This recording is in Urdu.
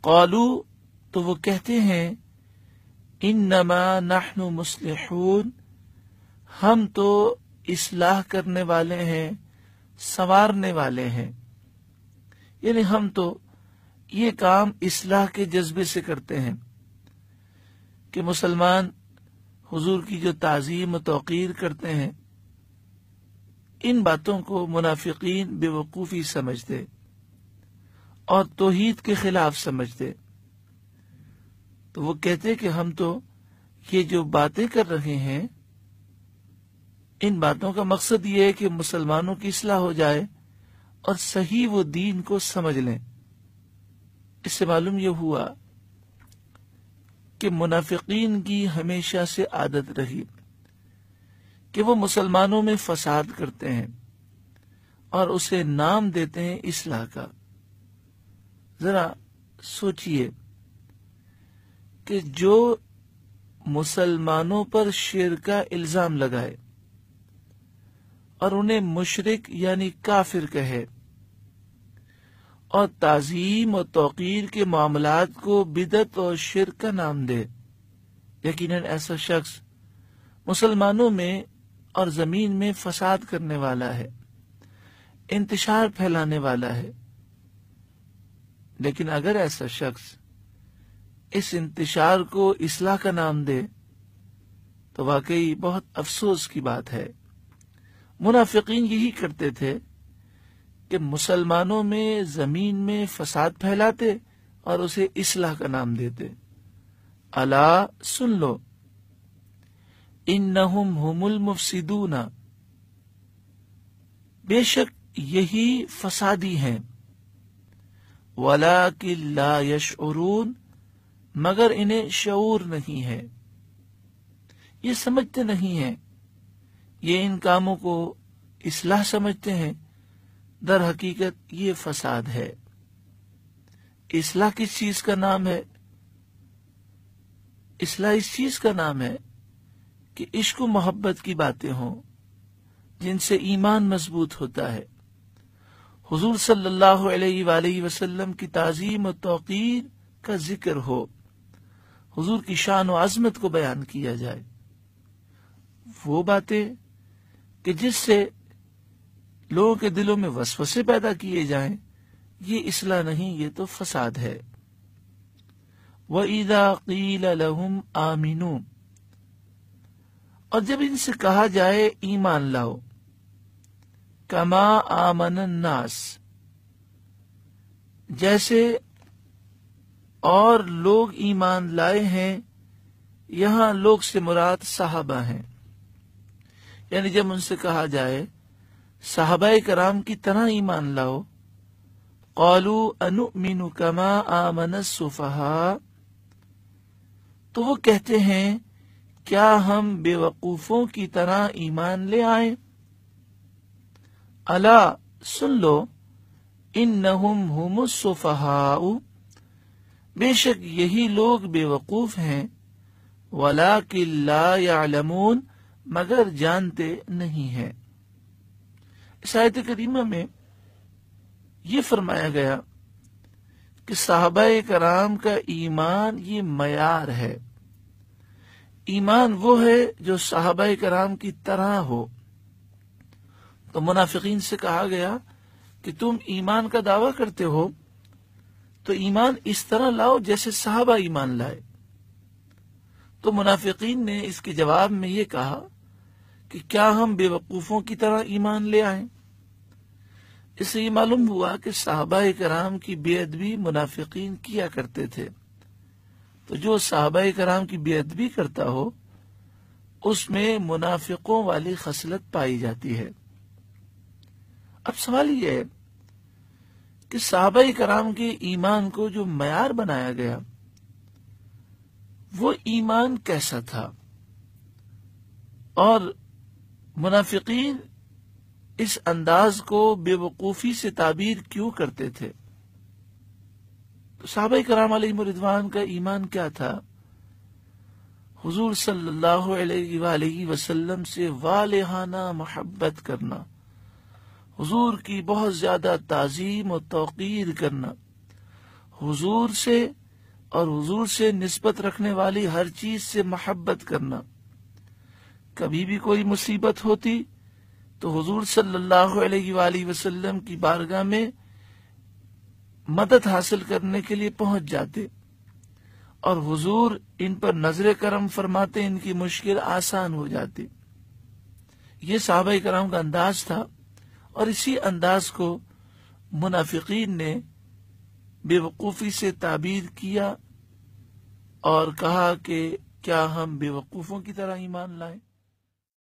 قالو تو وہ کہتے ہیں انما نحن مصلحون ہم تو اصلاح کرنے والے ہیں، سنوارنے والے ہیں، یعنی ہم تو یہ کام اصلاح کے جذبے سے کرتے ہیں کہ مسلمان حضور کی جو تعظیم و توقیر کرتے ہیں ان باتوں کو منافقین بے وقوفی سمجھتے اور توحید کے خلاف سمجھتے، تو وہ کہتے کہ ہم تو یہ جو باتیں کر رہے ہیں ان باتوں کا مقصد یہ ہے کہ مسلمانوں کی اصلاح ہو جائے اور صحیح وہ دین کو سمجھ لیں۔ اس سے معلوم یہ ہوا کہ منافقین کی ہمیشہ سے عادت رہی کہ وہ مسلمانوں میں فساد کرتے ہیں اور اسے نام دیتے ہیں اصلاح کا۔ ذرا سوچئے کہ جو مسلمانوں پر شرک کا الزام لگائے اور انہیں مشرک یعنی کافر کہے اور تعظیم اور توقیر کے معاملات کو بدعت اور شرک کا نام دے، یقیناً ایسا شخص مسلمانوں میں اور زمین میں فساد کرنے والا ہے، انتشار پھیلانے والا ہے۔ لیکن اگر ایسا شخص اس انتشار کو اصلاح کا نام دے تو واقعی بہت افسوس کی بات ہے۔ منافقین یہی کرتے تھے کہ مسلمانوں میں زمین میں فساد پھیلاتے اور اسے اصلاح کا نام دیتے۔ الا سن لو انہم ہم المفسدون، بے شک یہی فسادی ہیں، ولکن لا یشعرون مگر انہیں شعور نہیں ہے، یہ سمجھتے نہیں ہیں، یہ ان کاموں کو اصلاح سمجھتے ہیں، در حقیقت یہ فساد ہے۔ اصلاح کس چیز کا نام ہے؟ اصلاح اس چیز کا نام ہے کہ عشق و محبت کی باتیں ہوں جن سے ایمان مضبوط ہوتا ہے، حضور صلی اللہ علیہ وآلہ وسلم کی تعظیم و توقیر کا ذکر ہو، حضور کی شان و عظمت کو بیان کیا جائے، وہ باتیں کہ جس سے لوگوں کے دلوں میں وسوسے پیدا کیے جائیں، یہ اصلاح نہیں، یہ تو فساد ہے۔ وَإِذَا قِيلَ لَهُمْ آمِنُوا، اور جب ان سے کہا جائے ایمان لاؤ، کما آمن الناس، جیسے اور لوگ ایمان لائے ہیں، یہاں لوگ سے مراد صحابہ ہیں، یعنی جب ان سے کہا جائے صحابہ کرام کی طرح ایمان لاؤ، قالوا انؤمن کما آمن السفہاء، تو وہ کہتے ہیں کیا ہم بے وقوفوں کی طرح ایمان لے آئیں؟ الا سن لو انہم ہم السفہاء، بے شک یہی لوگ بے وقوف ہیں، ولکن لا یعلمون مگر جانتے نہیں ہیں۔ اس آیت کریمہ میں یہ فرمایا گیا کہ صحابہ کرام کا ایمان یہ معیار ہے، ایمان وہ ہے جو صحابہ کرام کی طرح ہو۔ تو منافقین سے کہا گیا کہ تم ایمان کا دعویٰ کرتے ہو تو ایمان اس طرح لاؤ جیسے صحابہ ایمان لائے۔ تو منافقین نے اس کے جواب میں یہ کہا کہ کیا ہم بے وقوفوں کی طرح ایمان لے آئیں؟ اس سے یہ معلوم ہوا کہ صحابہ کرام کی بے ادبی منافقین کیا کرتے تھے، تو جو صحابہ کرام کی بے ادبی کرتا ہو اس میں منافقوں والی خصلت پائی جاتی ہے۔ اب سوال یہ ہے کہ صحابہ کرام کے ایمان کو جو معیار بنایا گیا وہ ایمان کیسا تھا، اور منافقین اس انداز کو بے وقوفی سے تعبیر کیوں کرتے تھے؟ تو صحابہ کرام علیہم رضوان کا ایمان کیا تھا؟ حضور صلی اللہ علیہ وآلہ وسلم سے والہانہ محبت کرنا، حضور کی بہت زیادہ تعظیم و توقیر کرنا، حضور سے اور حضور سے نسبت رکھنے والی ہر چیز سے محبت کرنا. کبھی بھی کوئی مصیبت ہوتی تو حضور صلی اللہ علیہ وآلہ وسلم کی بارگاہ میں مدد حاصل کرنے کے لیے پہنچ جاتے اور حضور ان پر نظر کرم فرماتے، ان کی مشکل آسان ہو جاتی. یہ صحابہ کرام کا انداز تھا، اور اسی انداز کو منافقین نے بے وقوفی سے تعبیر کیا اور کہا کہ کیا ہم بے وقوفوں کی طرح ایمان لائیں.